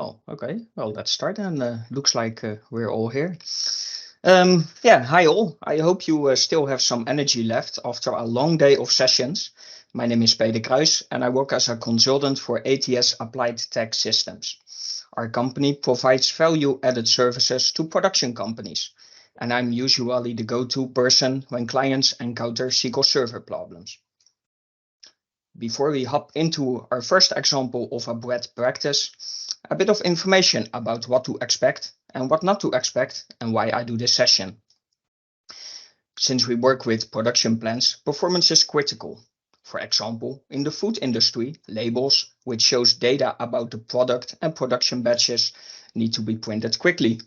Oh, okay. Well, let's start and looks like we're all here. Yeah, hi all. I hope you still have some energy left after a long day of sessions. My name is Kruis and I work as a consultant for ATS Applied Tech Systems. Our company provides value-added services to production companies, and I'm usually the go-to person when clients encounter SQL Server problems. Before we hop into our first example of a bad practice, a bit of information about what to expect and what not to expect and why I do this session. Since we work with production plans, performance is critical. For example, in the food industry, labels, which shows data about the product and production batches, need to be printed quickly,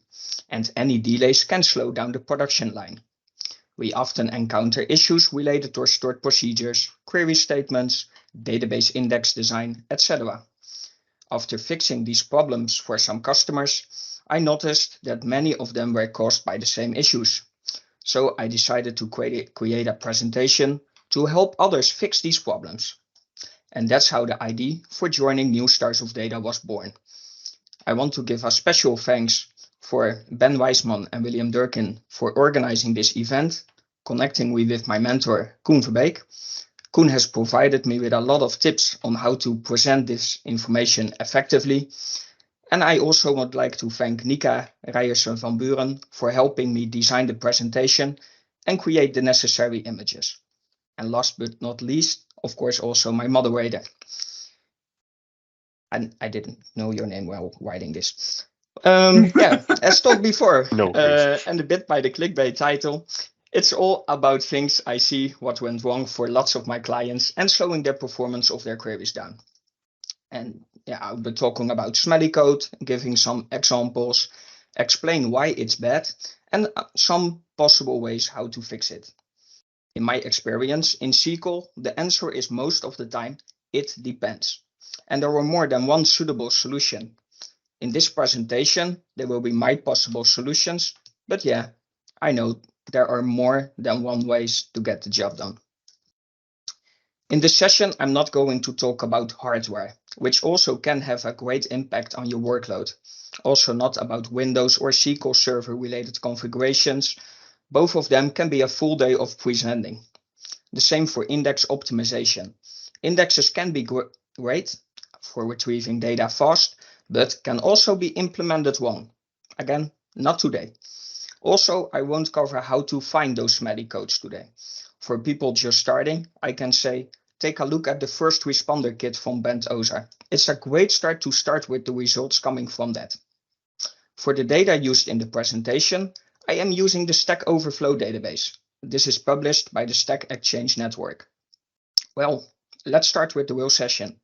and any delays can slow down the production line. We often encounter issues related to stored procedures, query statements, database index design, etc. After fixing these problems for some customers, I noticed that many of them were caused by the same issues. So I decided to create a presentation to help others fix these problems. And that's how the idea for joining New Stars of Data was born. I want to give a special thanks for Ben Wijsman and William Durkin for organizing this event, connecting me with my mentor, Koen Verbeek. Koen has provided me with a lot of tips on how to present this information effectively. And I also would like to thank Nika Rijersen van Buren for helping me design the presentation and create the necessary images. And last but not least, of course, also my moderator. And I didn't know your name while writing this. Yeah, as told before, No, and a bit by the clickbait title, it's all about things I see what went wrong for lots of my clients and slowing their performance of their queries down. And yeah, I'll be talking about smelly code, giving some examples, explain why it's bad, and some possible ways how to fix it. In my experience in SQL, the answer is most of the time, it depends. And there are more than one suitable solution. In this presentation, there will be my possible solutions, but yeah, I know there are more than one ways to get the job done. In this session, I'm not going to talk about hardware, which also can have a great impact on your workload. Also not about Windows or SQL Server related configurations. Both of them can be a full day of presenting. The same for index optimization. Indexes can be great for retrieving data fast, but can also be implemented wrong. Again, not today. Also, I won't cover how to find those smelly codes today. For people just starting, I can say, take a look at the first responder kit from Bent Ozer. It's a great start to start with the results coming from that. For the data used in the presentation, I am using the Stack Overflow database. This is published by the Stack Exchange Network. Well, let's start with the real session.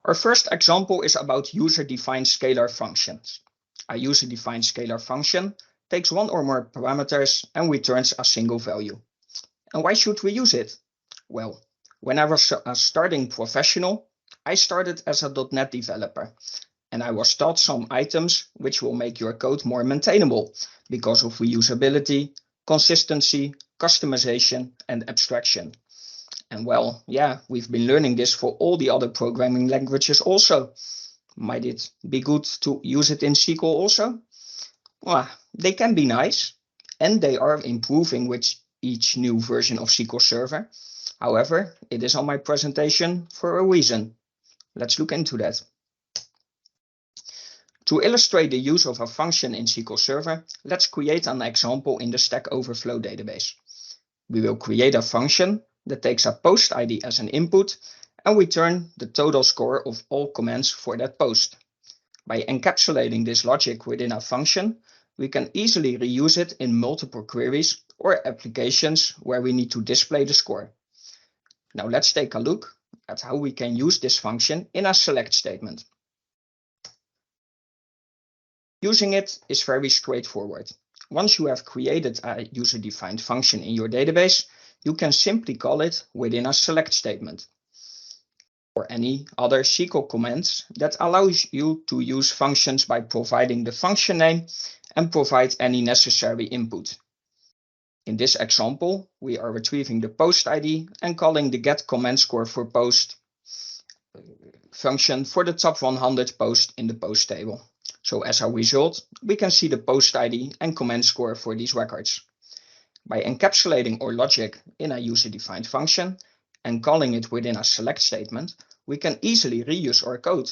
Our first example is about user-defined scalar functions. A user-defined scalar function takes one or more parameters and returns a single value. And why should we use it? Well, when I was a starting professional, I started as a .NET developer, and I was taught some items which will make your code more maintainable because of reusability, consistency, customization, and abstraction. And well, yeah, we've been learning this for all the other programming languages also. Might it be good to use it in SQL also? Well, they can be nice, and they are improving with each new version of SQL Server. However, it is on my presentation for a reason. Let's look into that. To illustrate the use of a function in SQL Server, let's create an example in the Stack Overflow database. We will create a function that takes a post ID as an input and return the total score of all commands for that post. By encapsulating this logic within a function, we can easily reuse it in multiple queries or applications where we need to display the score. Now let's take a look at how we can use this function in a select statement. Using it is very straightforward. Once you have created a user-defined function in your database, you can simply call it within a select statement or any other SQL commands that allows you to use functions by providing the function name and provide any necessary input. In this example, we are retrieving the post ID and calling the get command score for post function for the top 100 posts in the post table. So as a result, we can see the post ID and command score for these records. By encapsulating our logic in a user-defined function and calling it within a select statement, we can easily reuse our code,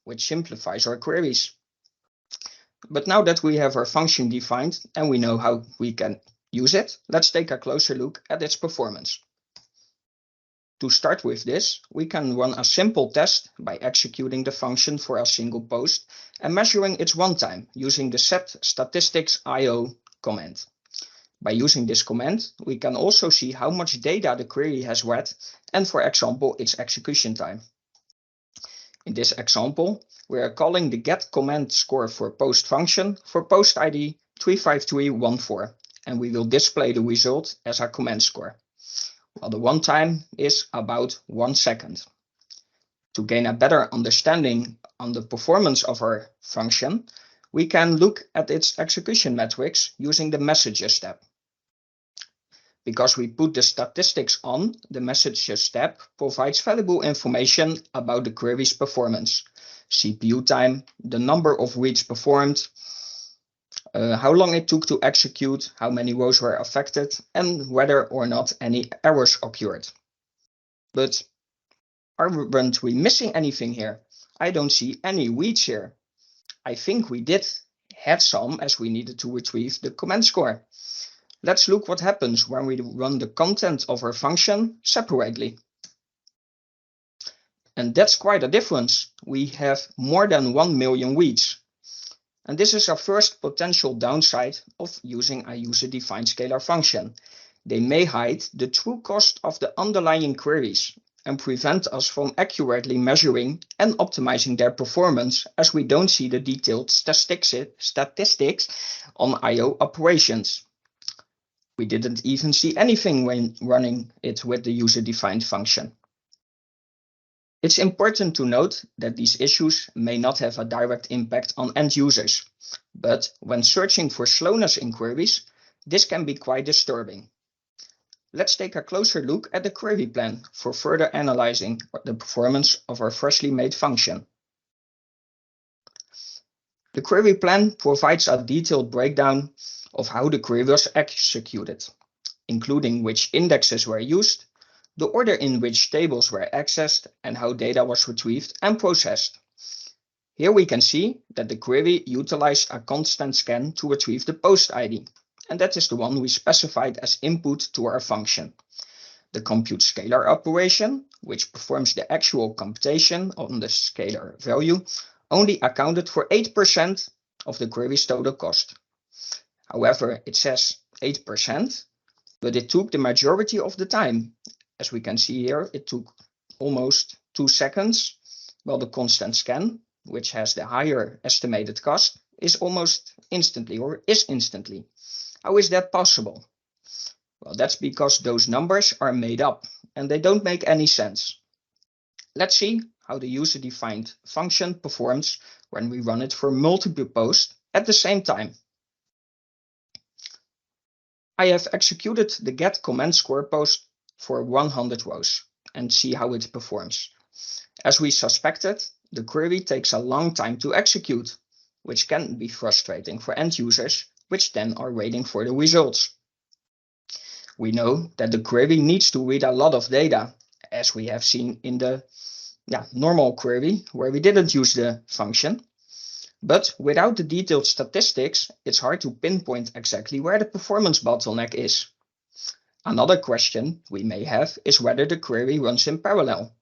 which simplifies our queries. But now that we have our function defined and we know how we can use it, let's take a closer look at its performance. To start with this, we can run a simple test by executing the function for a single post and measuring its runtime using the set statistics IO command. By using this command, we can also see how much data the query has read and, for example, its execution time. In this example, we are calling the get command score for post function for post ID 35314, and we will display the result as a command score. Well, the runtime is about 1 second. To gain a better understanding on the performance of our function, we can look at its execution metrics using the Messages tab. Because we put the statistics on, the Messages tab provides valuable information about the query's performance, CPU time, the number of reads performed, how long it took to execute, how many rows were affected, and whether or not any errors occurred. But aren't we missing anything here? I don't see any reads here. I think we had some, as we needed to retrieve the command score. Let's look what happens when we run the content of our function separately. And that's quite a difference. We have more than 1 million reads. And this is our first potential downside of using a user-defined scalar function. They may hide the true cost of the underlying queries and prevent us from accurately measuring and optimizing their performance, as we don't see the detailed statistics on I/O operations. We didn't even see anything when running it with the user-defined function. It's important to note that these issues may not have a direct impact on end users, but when searching for slowness in queries, this can be quite disturbing. Let's take a closer look at the query plan for further analyzing the performance of our freshly made function. The query plan provides a detailed breakdown of how the query was executed, including which indexes were used, the order in which tables were accessed, and how data was retrieved and processed. Here we can see that the query utilized a constant scan to retrieve the post ID, and that is the one we specified as input to our function. The compute scalar operation, which performs the actual computation on the scalar value, only accounted for 8% of the query's total cost. However, it says 8%, but it took the majority of the time. As we can see here, it took almost 2 seconds, while the constant scan, which has the higher estimated cost, is almost instantly, or is instantly. How is that possible? Well, that's because those numbers are made up and they don't make any sense. Let's see how the user-defined function performs when we run it for multiple posts at the same time. I have executed the get command score post for 100 rows and see how it performs. As we suspected, the query takes a long time to execute, which can be frustrating for end users, which then are waiting for the results. We know that the query needs to read a lot of data, as we have seen in the normal query where we didn't use the function. But without the detailed statistics, it's hard to pinpoint exactly where the performance bottleneck is. Another question we may have is whether the query runs in parallel.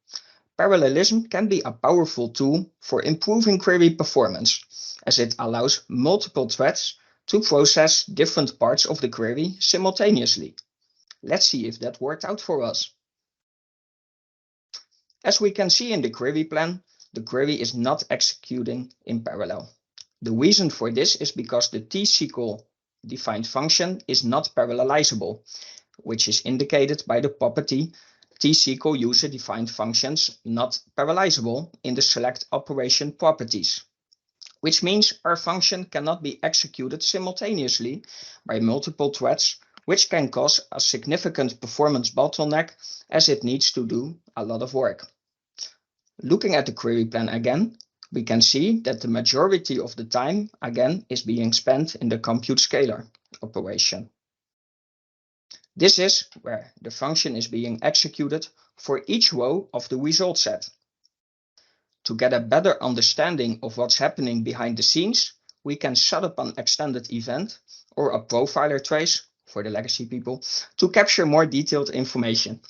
Parallelism can be a powerful tool for improving query performance, as it allows multiple threads to process different parts of the query simultaneously. Let's see if that worked out for us. As we can see in the query plan, the query is not executing in parallel. The reason for this is because the SQL defined function is not parallelizable, which is indicated by the property SQL user defined functions not parallelizable in the select operation properties, which means our function cannot be executed simultaneously by multiple threads, which can cause a significant performance bottleneck as it needs to do a lot of work. Looking at the query plan again, we can see that the majority of the time, again, is being spent in the compute scalar operation. This is where the function is being executed for each row of the result set. To get a better understanding of what's happening behind the scenes, we can set up an extended event or a profiler trace for the legacy people to capture more detailed information.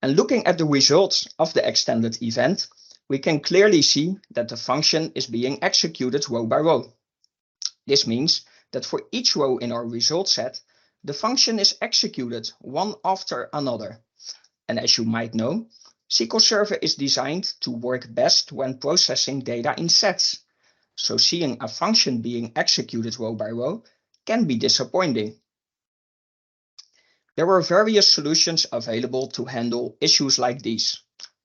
And looking at the results of the extended event, we can clearly see that the function is being executed row by row. This means that for each row in our result set, the function is executed one after another. And as you might know, SQL Server is designed to work best when processing data in sets. So seeing a function being executed row by row can be disappointing. There are various solutions available to handle issues like these.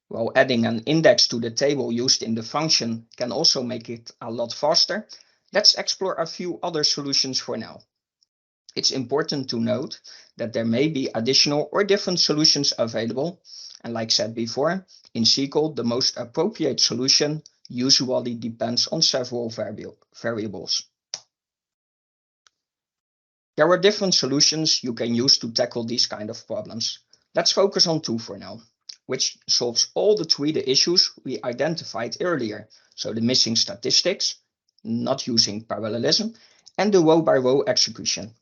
While adding an index to the table used in the function can also make it a lot faster, let's explore a few other solutions for now. It's important to note that there may be additional or different solutions available. And like said before, in SQL, the most appropriate solution usually depends on several variables. There are different solutions you can use to tackle these kind of problems. Let's focus on two for now, which solves all the three issues we identified earlier. So the missing statistics, not using parallelism, and the row-by-row execution.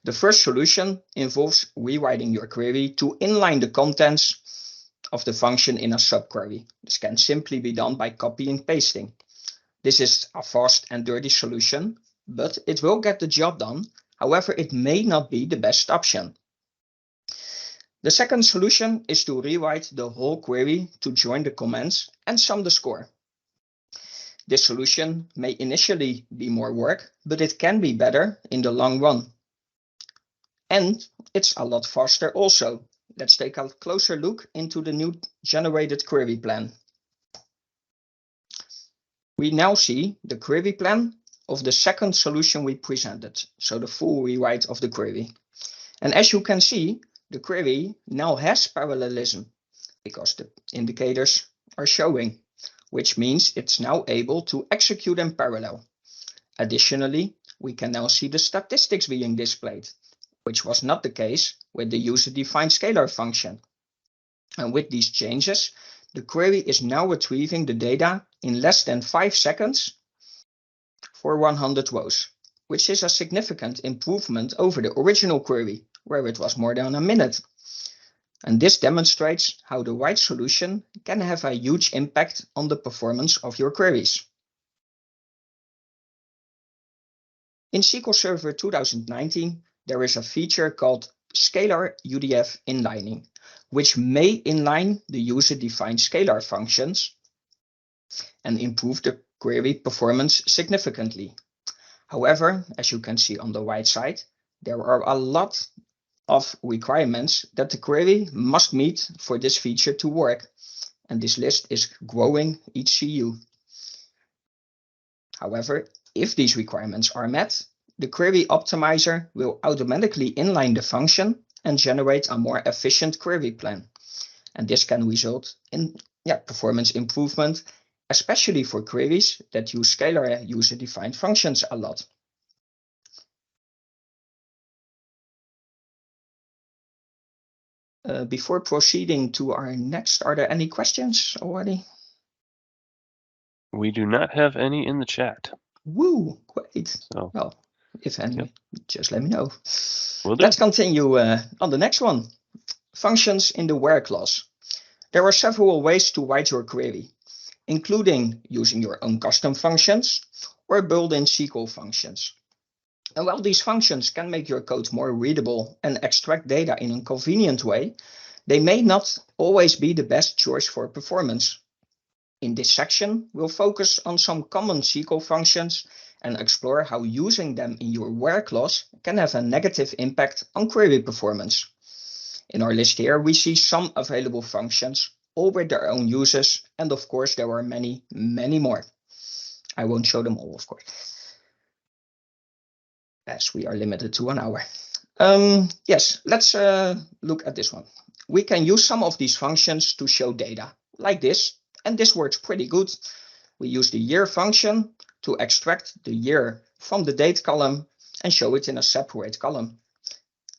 The first solution involves rewriting your query to inline the contents of the function in a subquery. This can simply be done by copy and pasting. This is a fast and dirty solution, but it will get the job done. However, it may not be the best option. The second solution is to rewrite the whole query to join the comments and sum the score. This solution may initially be more work, but it can be better in the long run. And it's a lot faster also. Let's take a closer look into the new generated query plan. We now see the query plan of the second solution we presented, so the full rewrite of the query. And as you can see, the query now has parallelism because the indicators are showing, which means it's now able to execute in parallel. Additionally, we can now see the statistics being displayed, which was not the case with the user-defined scalar function. And with these changes, the query is now retrieving the data in less than 5 seconds for 100 rows, which is a significant improvement over the original query, where it was more than a minute. And this demonstrates how the right solution can have a huge impact on the performance of your queries. In SQL Server 2019, there is a feature called Scalar UDF inlining, which may inline the user-defined scalar functions and improve the query performance significantly. However, as you can see on the right side, there are a lot of requirements that the query must meet for this feature to work, and this list is growing each CU. However, if these requirements are met, the query optimizer will automatically inline the function and generate a more efficient query plan. And this can result in performance improvement, especially for queries that use scalar user-defined functions a lot. Before proceeding to our next, are there any questions already? We do not have any in the chat. Woo, great. So, well, if any, just let me know. Let's continue on the next one. Functions in the where clause. There are several ways to write your query, including using your own custom functions or built-in SQL functions. And while these functions can make your code more readable and extract data in a convenient way, they may not always be the best choice for performance. In this section, we'll focus on some common SQL functions and explore how using them in your where clause can have a negative impact on query performance. In our list here, we see some available functions, all with their own uses, and of course there are many, many more. I won't show them all, of course, as we are limited to 1 hour. Yes, let's look at this one. we can use some of these functions to show data, like this, and this works pretty good. We use the year function to extract the year from the date column and show it in a separate column.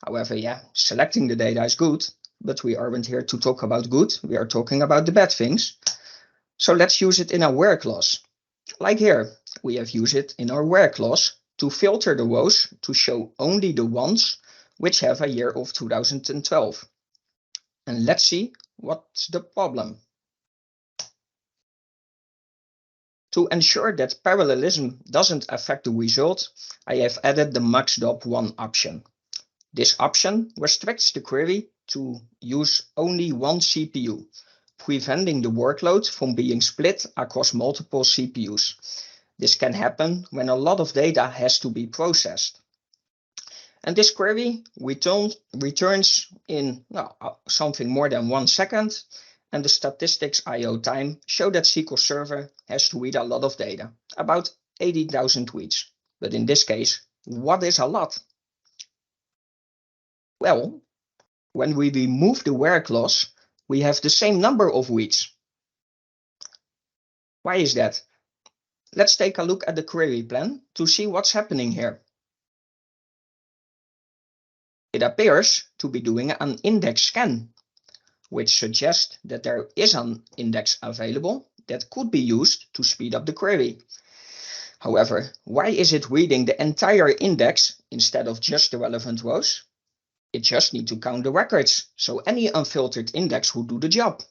However, yeah, selecting the data is good, but we aren't here to talk about good, we are talking about the bad things. So let's use it in our where clause. Like here, we have used it in our where clause to filter the rows to show only the ones which have a year of 2012. And let's see what's the problem. To ensure that parallelism doesn't affect the result, I have added the max.1 option. This option restricts the query to use only one CPU, preventing the workload from being split across multiple CPUs. This can happen when a lot of data has to be processed. And this query returns in something more than 1 second, and the statistics I/O time show that SQL Server has to read a lot of data, about 80,000 reads. But in this case, what is a lot? Well, when we remove the where clause, we have the same number of reads. Why is that? Let's take a look at the query plan to see what's happening here. It appears to be doing an index scan, which suggests that there is an index available that could be used to speed up the query. However, why is it reading the entire index instead of just the relevant rows? It just needs to count the records, so any unfiltered index will do the job.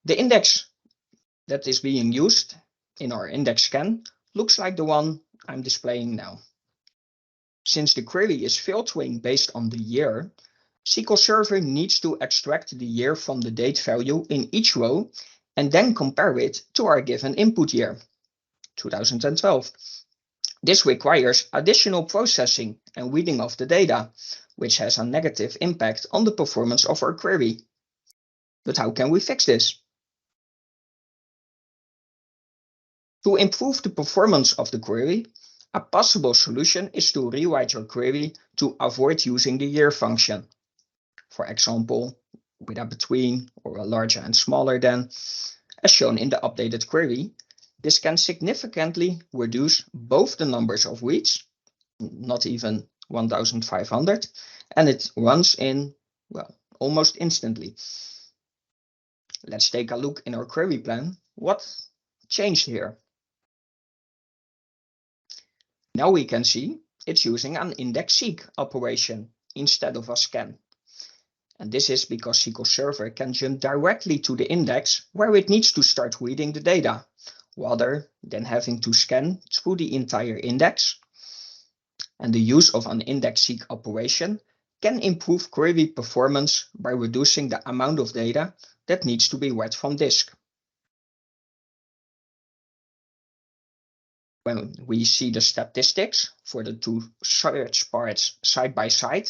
The index that is being used in our index scan looks like the one I'm displaying now. Since the query is filtering based on the year, SQL Server needs to extract the year from the date value in each row and then compare it to our given input year, 2012. This requires additional processing and reading of the data, which has a negative impact on the performance of our query. But how can we fix this? To improve the performance of the query, a possible solution is to rewrite your query to avoid using the year function. For example, with a between or a larger and smaller than, as shown in the updated query. This can significantly reduce both the numbers of reads, not even 1,500, and it runs in, well, almost instantly. Let's take a look in our query plan. What changed here? Now we can see it's using an index seek operation instead of a scan. And this is because SQL Server can jump directly to the index where it needs to start reading the data, rather than having to scan through the entire index. And the use of an index seek operation can improve query performance by reducing the amount of data that needs to be read from disk. When we see the statistics for the two search parts side by side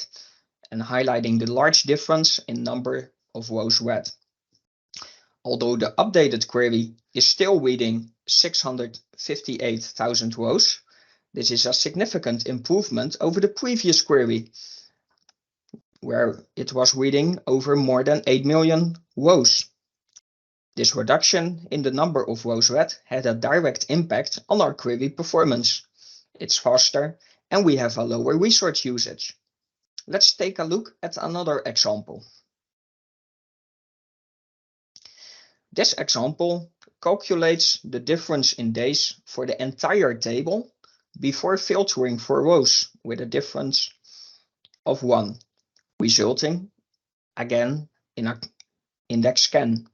and highlighting the large difference in number of rows read. Although the updated query is still reading 658,000 rows, this is a significant improvement over the previous query, where it was reading over more than 8 million rows. This reduction in the number of rows read had a direct impact on our query performance. It's faster and we have a lower resource usage. Let's take a look at another example. This example calculates the difference in days for the entire table before filtering for rows with a difference of 1, resulting again in an index scan.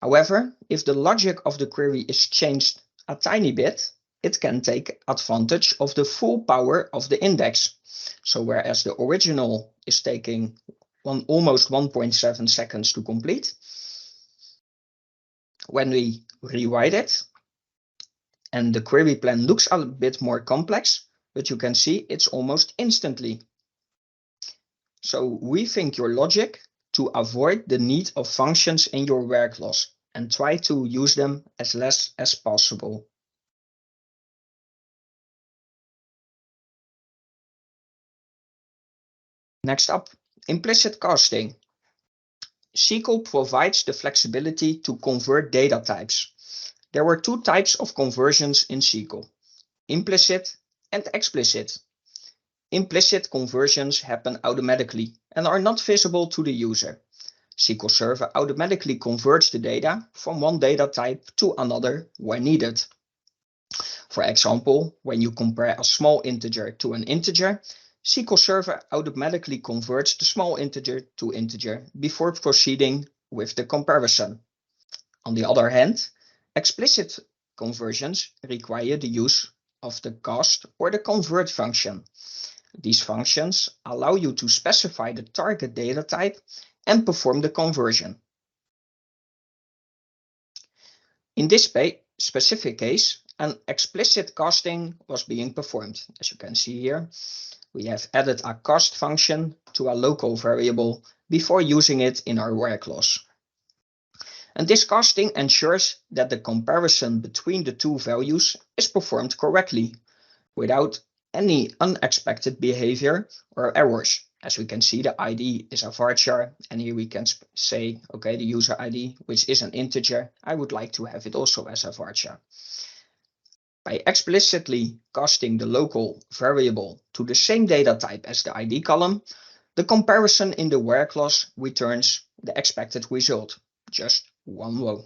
However, if the logic of the query is changed a tiny bit, it can take advantage of the full power of the index. So whereas the original is taking almost 1.7 seconds to complete, when we rewrite it, and the query plan looks a bit more complex, but you can see it's almost instantly. So rethink your logic to avoid the need of functions in your where clause and try to use them as less as possible. Next up, implicit casting. SQL provides the flexibility to convert data types. There were two types of conversions in SQL, implicit and explicit. Implicit conversions happen automatically and are not visible to the user. SQL Server automatically converts the data from one data type to another when needed. For example, when you compare a small integer to an integer, SQL Server automatically converts the small integer to integer before proceeding with the comparison. On the other hand, explicit conversions require the use of the cast or the convert function. These functions allow you to specify the target data type and perform the conversion. In this specific case, an explicit casting was being performed. As you can see here, we have added a cast function to a local variable before using it in our where clause. And this casting ensures that the comparison between the two values is performed correctly without any unexpected behavior or errors. As we can see, the ID is a varchar, and here we can say, okay, the user ID, which is an integer, I would like to have it also as a varchar. By explicitly casting the local variable to the same data type as the ID column, the comparison in the where clause returns the expected result, just one row.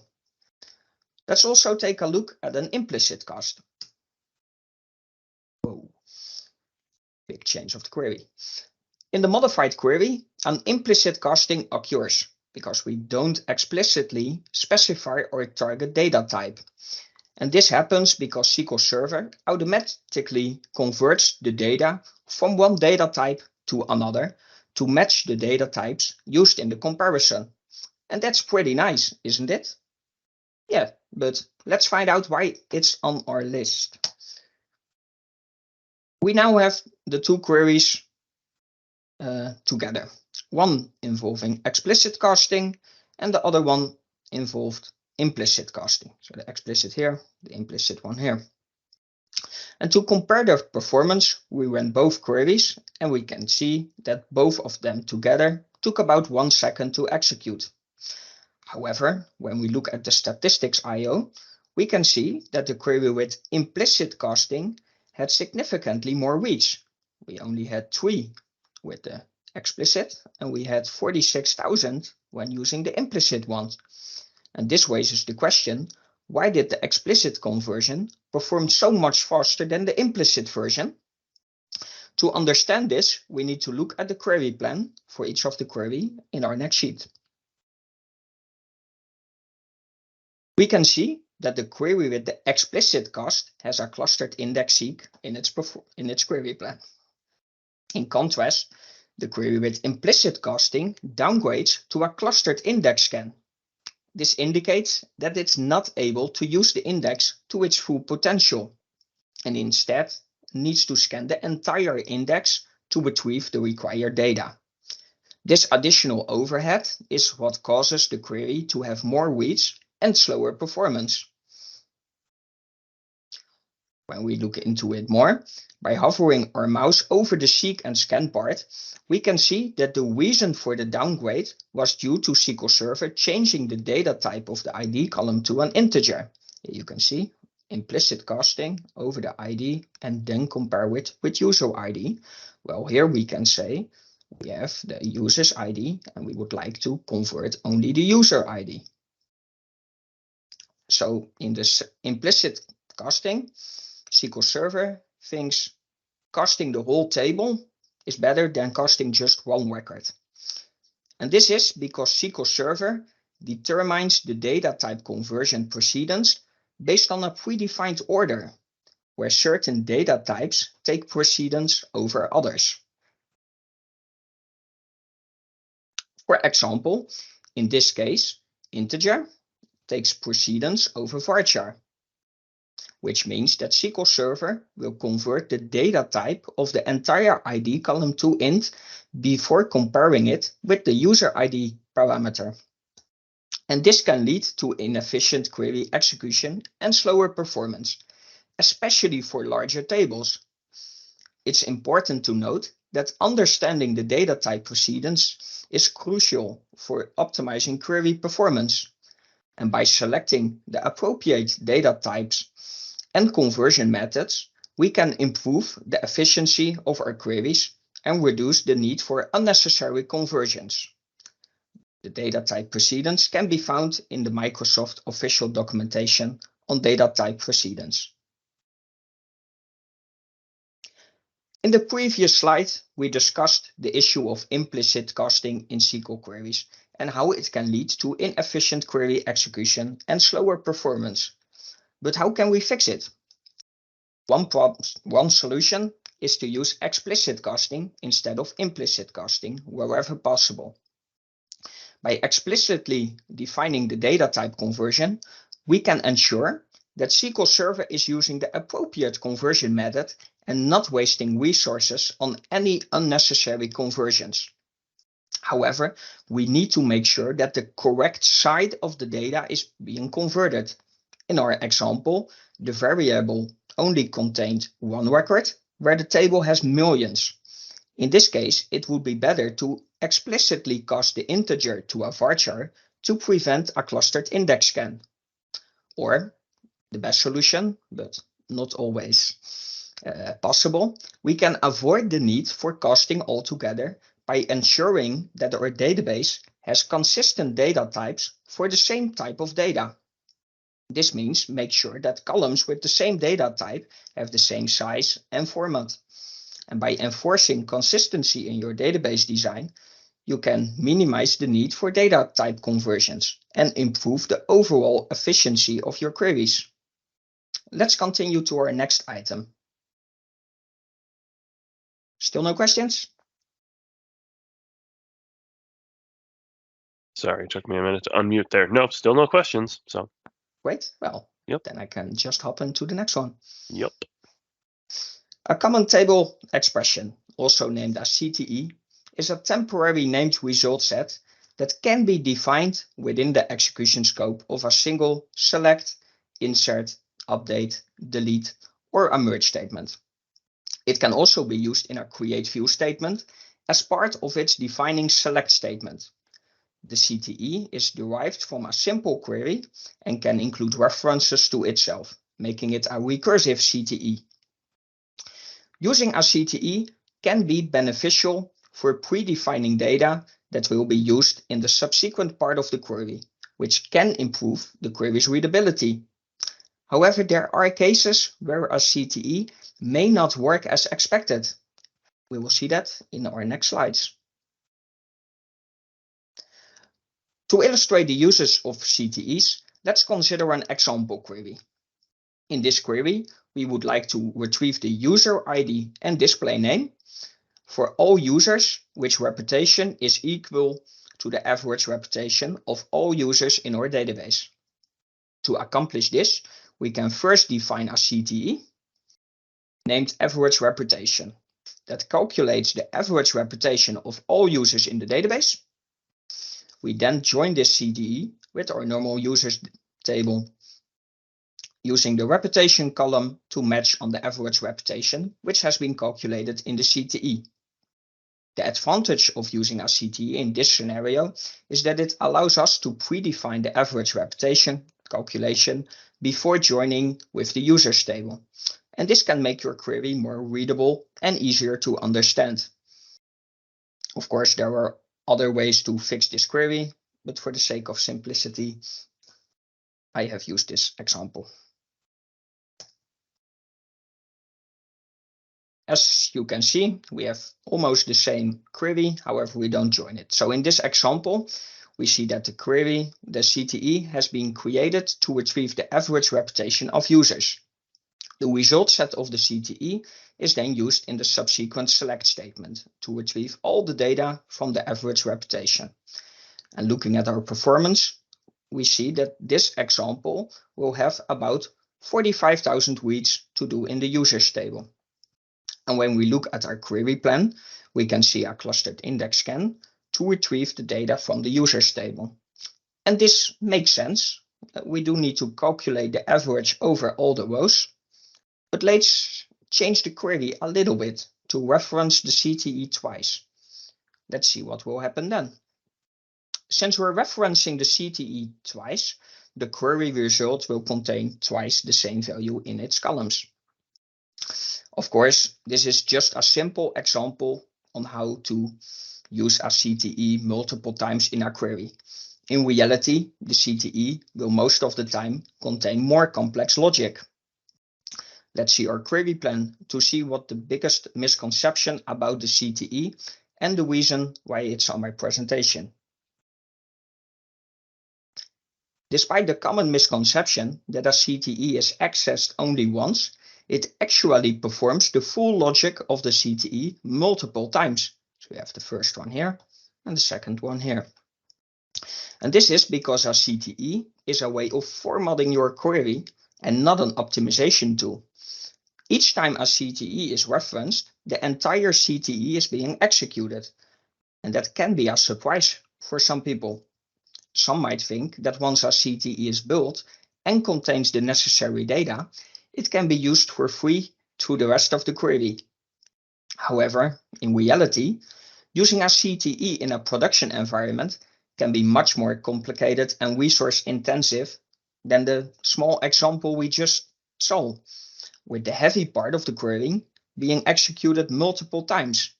Let's also take a look at an implicit cast. Whoa. Big change of the query. In the modified query, an implicit casting occurs because we don't explicitly specify our target data type. And this happens because SQL Server automatically converts the data from one data type to another to match the data types used in the comparison. And that's pretty nice, isn't it? Yeah, but let's find out why it's on our list. We now have the two queries together, one involving explicit casting and the other one involved implicit casting. So the explicit here, the implicit one here. And to compare their performance, we ran both queries and we can see that both of them together took about 1 second to execute. However, when we look at the statistics IO, we can see that the query with implicit casting had significantly more reach. We only had 3 with the explicit, and we had 46,000 when using the implicit one. And this raises the question, why did the explicit conversion perform so much faster than the implicit version? To understand this, we need to look at the query plan for each of the query in our next sheet. We can see that the query with the explicit cast has a clustered index seek in its query plan. In contrast, the query with implicit casting downgrades to a clustered index scan. This indicates that it's not able to use the index to its full potential, and instead needs to scan the entire index to retrieve the required data. This additional overhead is what causes the query to have more reads and slower performance. When we look into it more, by hovering our mouse over the seek and scan part, we can see that the reason for the downgrade was due to SQL Server changing the data type of the ID column to an integer. Here you can see implicit casting over the ID and then compare it with user ID. Well, here we can say we have the user's ID and we would like to convert only the user ID. So in this implicit casting, SQL Server thinks casting the whole table is better than casting just one record. And this is because SQL Server determines the data type conversion precedence based on a predefined order, where certain data types take precedence over others. For example, in this case, integer takes precedence over varchar, which means that SQL Server will convert the data type of the entire ID column to int before comparing it with the user ID parameter. And this can lead to inefficient query execution and slower performance, especially for larger tables. It's important to note that understanding the data type precedence is crucial for optimizing query performance. And by selecting the appropriate data types and conversion methods, we can improve the efficiency of our queries and reduce the need for unnecessary conversions. The data type precedence can be found in the Microsoft official documentation on data type precedence. In the previous slide, we discussed the issue of implicit casting in SQL queries and how it can lead to inefficient query execution and slower performance. But how can we fix it? One solution is to use explicit casting instead of implicit casting wherever possible. By explicitly defining the data type conversion, we can ensure that SQL Server is using the appropriate conversion method and not wasting resources on any unnecessary conversions. However, we need to make sure that the correct side of the data is being converted. In our example, the variable only contained one record, where the table has millions. In this case, it would be better to explicitly cast the integer to a varchar to prevent a clustered index scan. Or, the best solution, but not always possible, we can avoid the need for casting altogether by ensuring that our database has consistent data types for the same type of data. This means make sure that columns with the same data type have the same size and format. And by enforcing consistency in your database design, you can minimize the need for data type conversions and improve the overall efficiency of your queries. Let's continue to our next item. Still no questions? Sorry, it took me a minute to unmute there. Nope, still no questions. So Great. Well, yep. Then I can just hop into the next one. Yep. A common table expression, also named as CTE, is a temporary named result set that can be defined within the execution scope of a single select, insert, update, delete, or a merge statement. It can also be used in a create view statement as part of its defining select statement. The CTE is derived from a simple query and can include references to itself, making it a recursive CTE. Using a CTE can be beneficial for predefining data that will be used in the subsequent part of the query, which can improve the query's readability. However, there are cases where a CTE may not work as expected. We will see that in our next slides. To illustrate the uses of CTEs, let's consider an example query. In this query, we would like to retrieve the user ID and display name for all users, which reputation is equal to the average reputation of all users in our database. To accomplish this, we can first define a CTE named average reputation that calculates the average reputation of all users in the database. We then join this CTE with our normal users table, using the reputation column to match on the average reputation, which has been calculated in the CTE. The advantage of using a CTE in this scenario is that it allows us to predefine the average reputation calculation before joining with the users table. And this can make your query more readable and easier to understand. Of course, there are other ways to fix this query, but for the sake of simplicity, I have used this example. As you can see, we have almost the same query, however, we don't join it. So in this example, we see that the query, the CTE, has been created to retrieve the average reputation of users. The result set of the CTE is then used in the subsequent select statement to retrieve all the data from the average reputation. And looking at our performance, we see that this example will have about 45,000 reads to do in the users table. And when we look at our query plan, we can see a clustered index scan to retrieve the data from the users table. And this makes sense. We do need to calculate the average over all the rows. But let's change the query a little bit to reference the CTE twice. Let's see what will happen then. Since we're referencing the CTE twice, the query result will contain twice the same value in its columns. Of course, this is just a simple example on how to use a CTE multiple times in a query. In reality, the CTE will most of the time contain more complex logic. Let's see our query plan to see what the biggest misconception about the CTE and the reason why it's on my presentation. Despite the common misconception that a CTE is accessed only once, it actually performs the full logic of the CTE multiple times. So we have the first one here and the second one here. And this is because a CTE is a way of formatting your query and not an optimization tool. Each time a CTE is referenced, the entire CTE is being executed. And that can be a surprise for some people. Some might think that once a CTE is built and contains the necessary data, it can be used for free through the rest of the query. However, in reality, using a CTE in a production environment can be much more complicated and resource intensive than the small example we just saw, with the heavy part of the query being executed multiple times.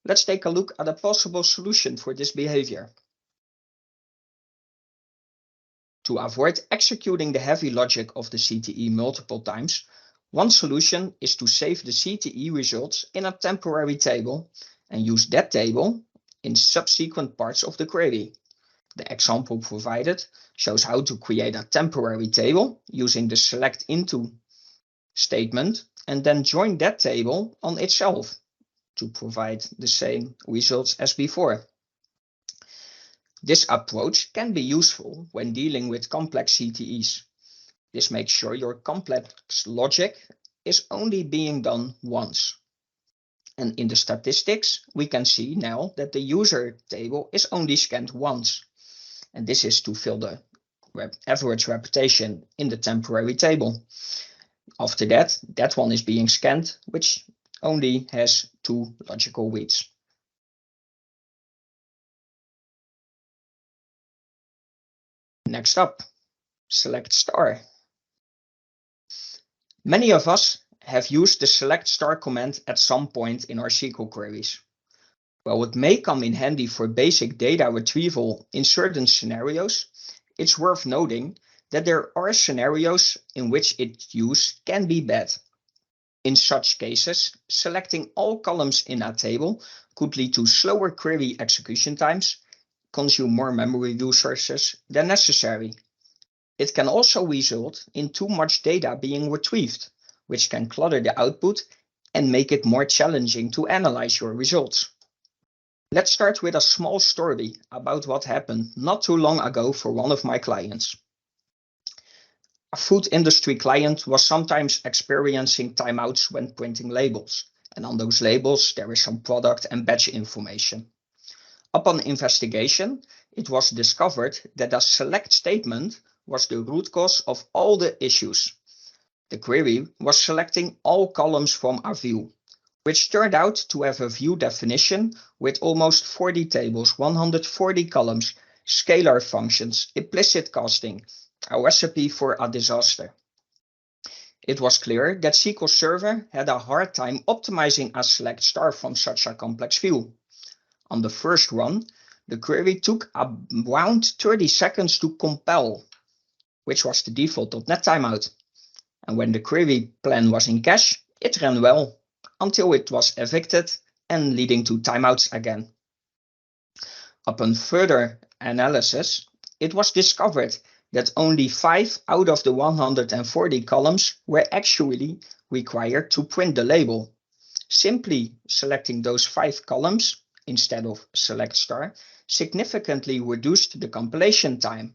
Let's take a look at a possible solution for this behavior. To avoid executing the heavy logic of the CTE multiple times, one solution is to save the CTE results in a temporary table and use that table in subsequent parts of the query. The example provided shows how to create a temporary table using the select into statement and then join that table on itself to provide the same results as before. This approach can be useful when dealing with complex CTEs. This makes sure your complex logic is only being done once. And in the statistics, we can see now that the user table is only scanned once. And this is to fill the average repetition in the temporary table. After that, that one is being scanned, which only has 2 logical reads. Next up, select star. Many of us have used the select star command at some point in our SQL queries. While it may come in handy for basic data retrieval in certain scenarios, it's worth noting that there are scenarios in which its use can be bad. In such cases, selecting all columns in a table could lead to slower query execution times, consume more memory resources than necessary. It can also result in too much data being retrieved, which can clutter the output and make it more challenging to analyze your results. Let's start with a small story about what happened not too long ago for one of my clients. A food industry client was sometimes experiencing timeouts when printing labels, and on those labels there is some product and batch information. Upon investigation, it was discovered that a select statement was the root cause of all the issues. The query was selecting all columns from a view, which turned out to have a view definition with almost 40 tables, 140 columns, scalar functions, implicit casting, a recipe for a disaster. It was clear that SQL Server had a hard time optimizing a select star from such a complex view. On the first run, the query took around 30 seconds to compile, which was the default.NET timeout. And when the query plan was in cache, it ran well, until it was evicted and leading to timeouts again. Upon further analysis, it was discovered that only 5 out of the 140 columns were actually required to print the label. Simply selecting those 5 columns instead of select star significantly reduced the compilation time,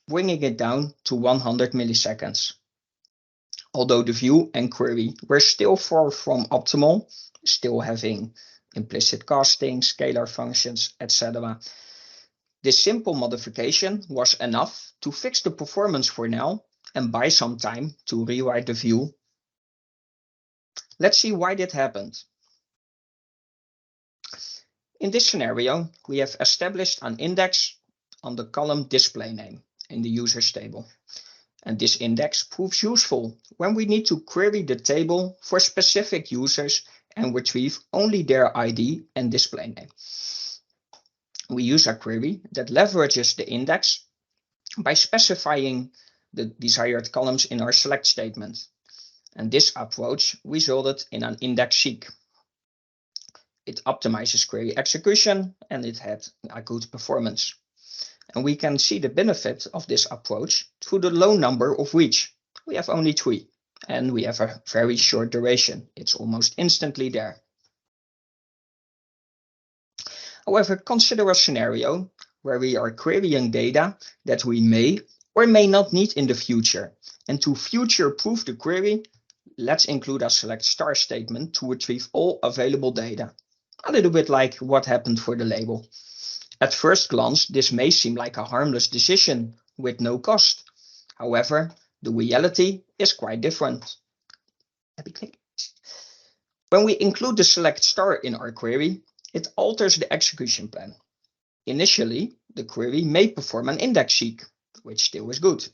bringing it down to 100 milliseconds. Although the view and query were still far from optimal, still having implicit casting, scalar functions, etc., this simple modification was enough to fix the performance for now and buy some time to rewrite the view. Let's see why that happened. In this scenario, we have established an index on the column display name in the users table. And this index proves useful when we need to query the table for specific users and retrieve only their ID and display name. We use a query that leverages the index by specifying the desired columns in our select statement. And this approach resulted in an index seek. It optimizes query execution and it had a good performance. And we can see the benefit of this approach through the low number of reads. We have only 3 and we have a very short duration. It's almost instantly there. However, consider a scenario where we are querying data that we may or may not need in the future. And to future-proof the query, let's include a select star statement to retrieve all available data. A little bit like what happened for the label. At first glance, this may seem like a harmless decision with no cost. However, the reality is quite different. When we include the select star in our query, it alters the execution plan. Initially, the query may perform an index seek, which still is good,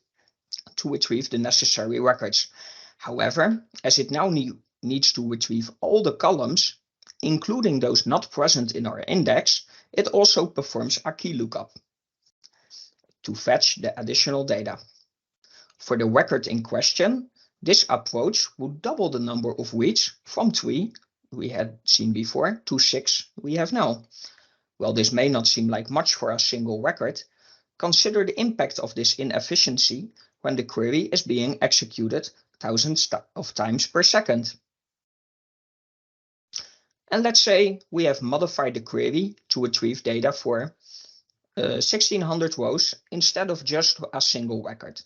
to retrieve the necessary records. However, as it now needs to retrieve all the columns, including those not present in our index, it also performs a key lookup to fetch the additional data. For the record in question, this approach would double the number of reads from 3 we had seen before to 6 we have now. While this may not seem like much for a single record, consider the impact of this inefficiency when the query is being executed thousands of times per second. And let's say we have modified the query to retrieve data for 1600 rows instead of just a single record.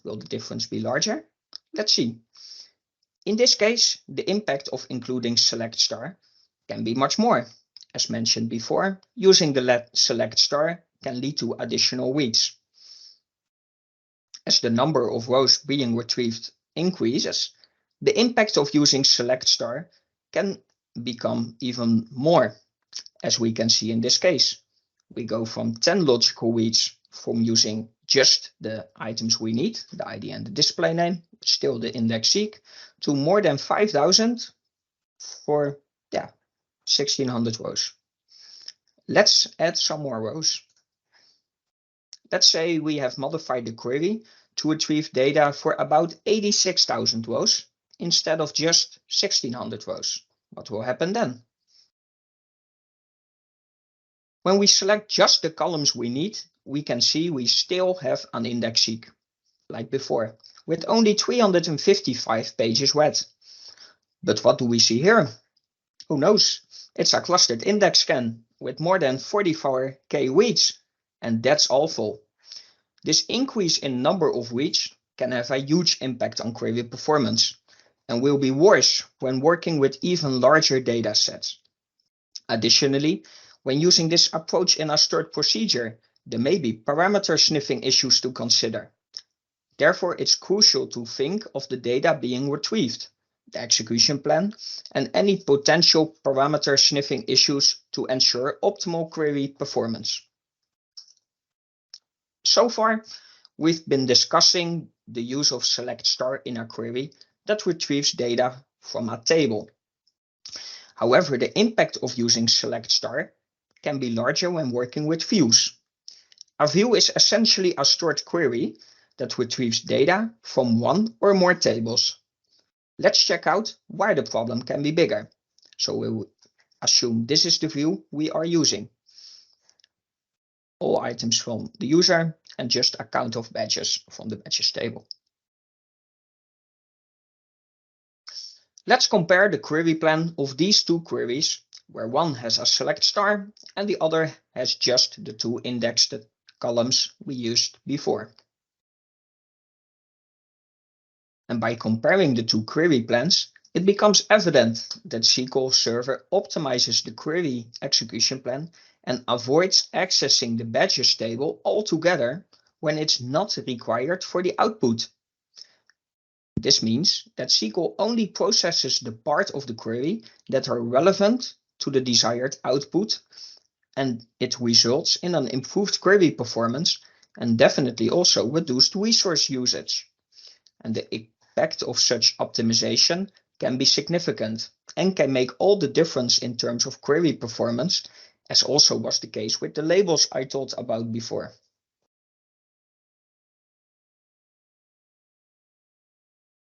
Will the difference be larger? Let's see. In this case, the impact of including select star can be much more. As mentioned before, using the select star can lead to additional reads. As the number of rows being retrieved increases, the impact of using select star can become even more, as we can see in this case. We go from 10 logical reads from using just the items we need, the ID and the display name, still the index seek, to more than 5,000 for 1600 rows. Let's add some more rows. Let's say we have modified the query to retrieve data for about 86,000 rows instead of just 1600 rows. What will happen then? When we select just the columns we need, we can see we still have an index seek, like before, with only 355 pages read. But what do we see here? Who knows? It's a clustered index scan with more than 44k reads, and that's awful. This increase in number of reads can have a huge impact on query performance and will be worse when working with even larger data sets. Additionally, when using this approach in a stored procedure, there may be parameter sniffing issues to consider. Therefore, it's crucial to think of the data being retrieved, the execution plan, and any potential parameter sniffing issues to ensure optimal query performance. So far, we've been discussing the use of select star in a query that retrieves data from a table. However, the impact of using select star can be larger when working with views. A view is essentially a stored query that retrieves data from one or more tables. Let's check out why the problem can be bigger. So we'll assume this is the view we are using. All items from the user and just a count of badges from the badges table. Let's compare the query plan of these two queries, where one has a select star and the other has just the 2 indexed columns we used before. And by comparing the 2 query plans, it becomes evident that SQL Server optimizes the query execution plan and avoids accessing the badges table altogether when it's not required for the output. This means that SQL only processes the part of the query that are relevant to the desired output, and it results in an improved query performance and definitely also reduced resource usage. And the impact of such optimization can be significant and can make all the difference in terms of query performance, as also was the case with the labels I talked about before.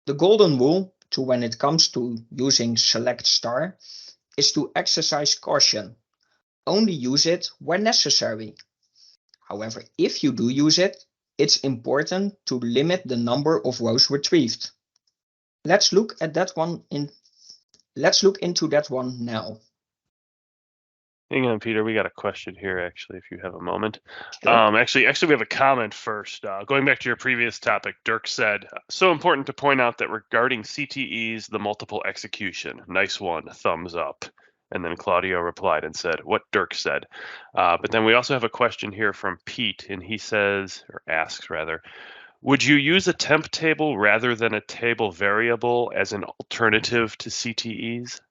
The golden rule to when it comes to using select star is to exercise caution. Only use it when necessary. However, if you do use it, it's important to limit the number of rows retrieved. Let's look into that one now. Hang on, Peter. We got a question here, actually, if you have a moment. Sure. Actually, we have a comment first. Going back to your previous topic, Dirk said, so important to point out that regarding CTEs, the multiple execution. Nice one. Thumbs up. And then Claudio replied and said what Dirk said. But then we also have a question here from Pete, and he says, or asks rather, would you use a temp table rather than a table variable as an alternative to CTEs?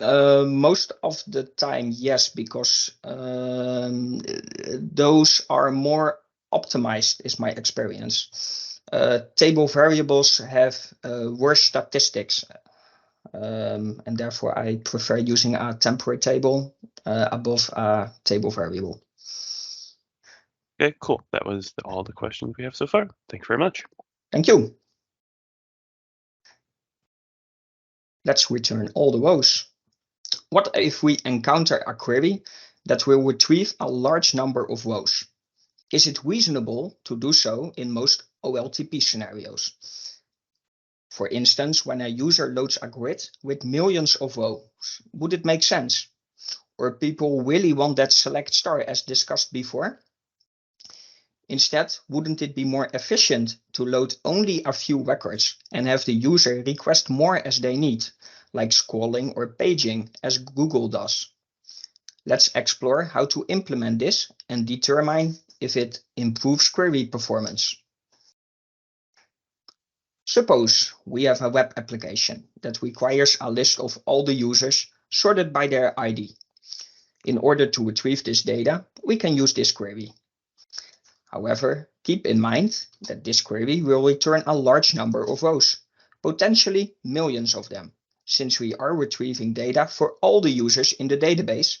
Most of the time, yes, because those are more optimized, is my experience. Table variables have worse statistics, and therefore I prefer using a temporary table above a table variable. Okay, cool. That was all the questions we have so far. Thanks very much. Thank you. Let's return all the rows. What if we encounter a query that will retrieve a large number of rows? Is it reasonable to do so in most OLTP scenarios? For instance, when a user loads a grid with millions of rows, would it make sense? Or people really want that select star as discussed before? Instead, wouldn't it be more efficient to load only a few records and have the user request more as they need, like scrolling or paging, as Google does? Let's explore how to implement this and determine if it improves query performance. Suppose we have a web application that requires a list of all the users sorted by their ID. In order to retrieve this data, we can use this query. However, keep in mind that this query will return a large number of rows, potentially millions of them, since we are retrieving data for all the users in the database.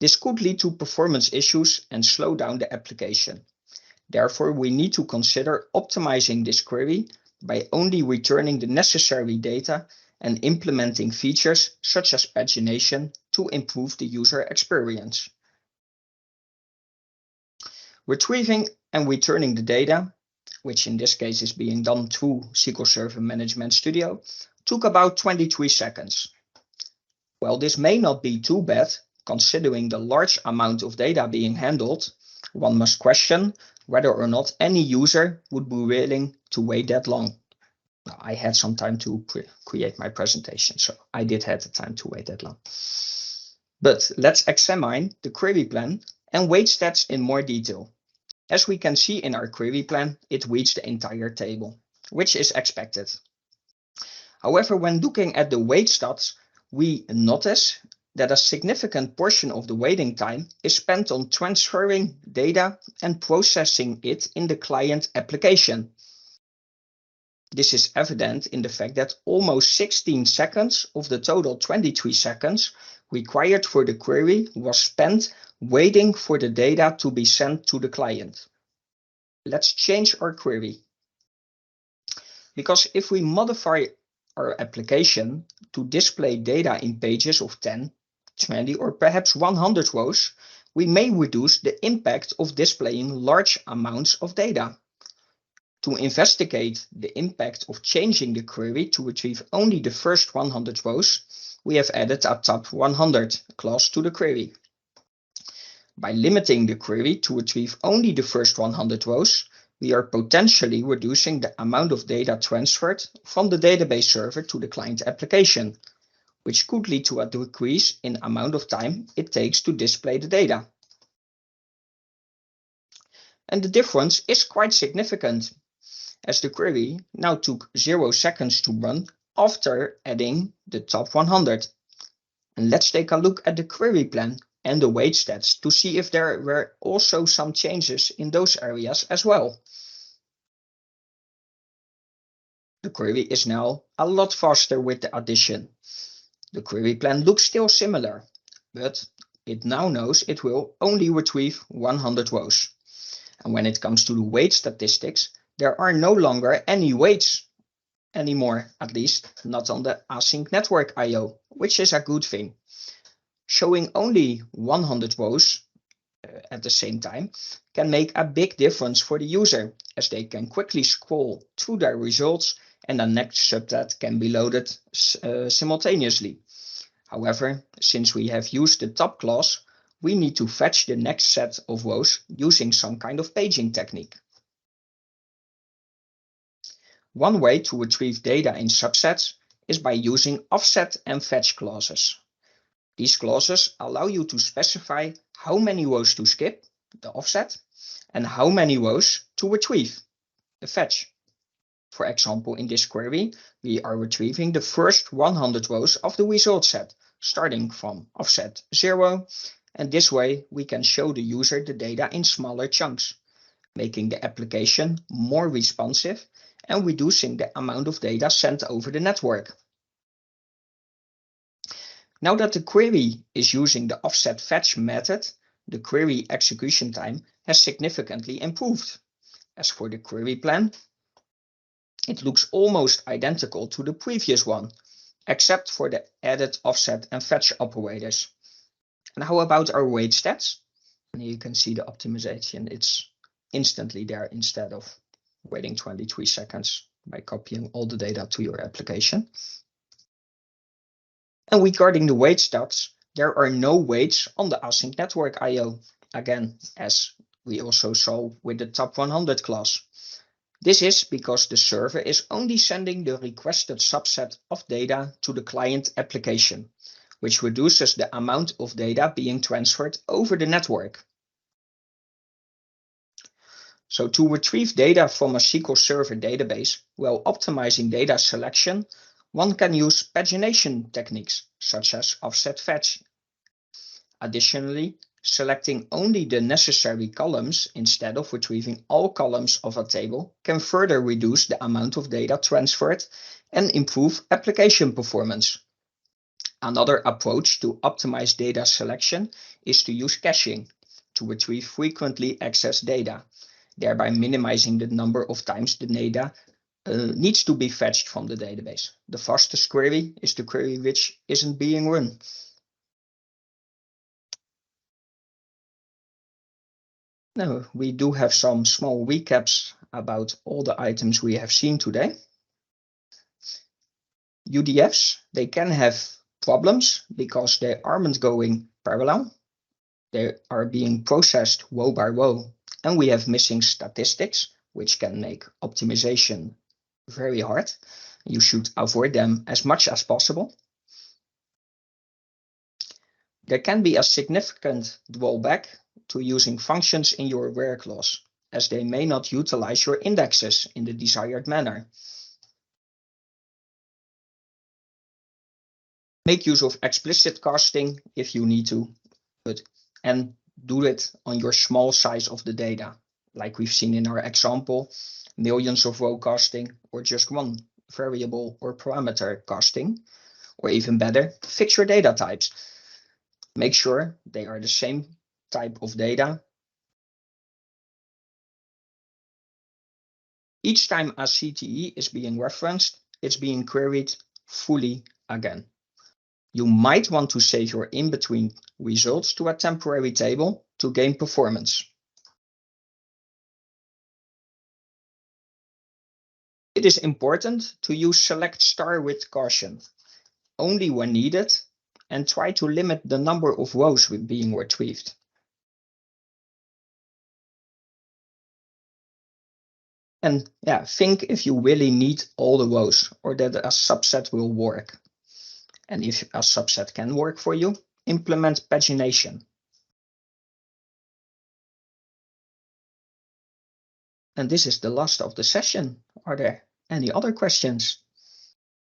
This could lead to performance issues and slow down the application. Therefore, we need to consider optimizing this query by only returning the necessary data and implementing features such as pagination to improve the user experience. Retrieving and returning the data, which in this case is being done through SQL Server Management Studio, took about 23 seconds. While this may not be too bad, considering the large amount of data being handled, one must question whether or not any user would be willing to wait that long. Now, I had some time to create my presentation, so I did have the time to wait that long. But let's examine the query plan and wait stats in more detail. As we can see in our query plan, it reads the entire table, which is expected. However, when looking at the wait stats, we notice that a significant portion of the waiting time is spent on transferring data and processing it in the client application. This is evident in the fact that almost 16 seconds of the total 23 seconds required for the query was spent waiting for the data to be sent to the client. Let's change our query. Because if we modify our application to display data in pages of 10, 20, or perhaps 100 rows, we may reduce the impact of displaying large amounts of data. To investigate the impact of changing the query to retrieve only the first 100 rows, we have added a top 100 clause to the query. By limiting the query to retrieve only the first 100 rows, we are potentially reducing the amount of data transferred from the database server to the client application, which could lead to a decrease in amount of time it takes to display the data. And the difference is quite significant, as the query now took 0 seconds to run after adding the top 100. And let's take a look at the query plan and the weight stats to see if there were also some changes in those areas as well. The query is now a lot faster with the addition. The query plan looks still similar, but it now knows it will only retrieve 100 rows. And when it comes to the weight statistics, there are no longer any weights anymore, at least not on the async network I/O, which is a good thing. Showing only 100 rows at the same time can make a big difference for the user, as they can quickly scroll through their results and the next subset can be loaded simultaneously. However, since we have used the top clause, we need to fetch the next set of rows using some kind of paging technique. One way to retrieve data in subsets is by using offset and fetch clauses. These clauses allow you to specify how many rows to skip, the offset, and how many rows to retrieve, the fetch. For example, in this query, we are retrieving the first 100 rows of the result set, starting from offset 0, and this way we can show the user the data in smaller chunks, making the application more responsive and reducing the amount of data sent over the network. Now that the query is using the offset fetch method, the query execution time has significantly improved. As for the query plan, it looks almost identical to the previous one, except for the added offset and fetch operators. And how about our weight stats? And you can see the optimization, it's instantly there instead of waiting 23 seconds by copying all the data to your application. And regarding the weight stats, there are no weights on the async network I/O, again, as we also saw with the top 100 class. This is because the server is only sending the requested subset of data to the client application, which reduces the amount of data being transferred over the network. So to retrieve data from a SQL Server database while optimizing data selection, one can use pagination techniques such as offset fetch. Additionally, selecting only the necessary columns instead of retrieving all columns of a table can further reduce the amount of data transferred and improve application performance. Another approach to optimize data selection is to use caching to retrieve frequently accessed data, thereby minimizing the number of times the data needs to be fetched from the database. The fastest query is the query which isn't being run. Now, we do have some small recaps about all the items we have seen today. UDFs, they can have problems because they aren't going parallel. They are being processed row by row, and we have missing statistics, which can make optimization very hard. You should avoid them as much as possible. There can be a significant drawback to using functions in your where clause, as they may not utilize your indexes in the desired manner. Make use of explicit casting if you need to, and do it on your small size of the data, like we've seen in our example, millions of row casting, or just one variable or parameter casting, or even better, fix your data types. Make sure they are the same type of data. Each time a CTE is being referenced, it's being queried fully again. You might want to save your in-between results to a temporary table to gain performance. It is important to use select star with caution, only when needed, and try to limit the number of rows being retrieved. And yeah, think if you really need all the rows or that a subset will work. And if a subset can work for you, implement pagination. And this is the last of the session. Are there any other questions?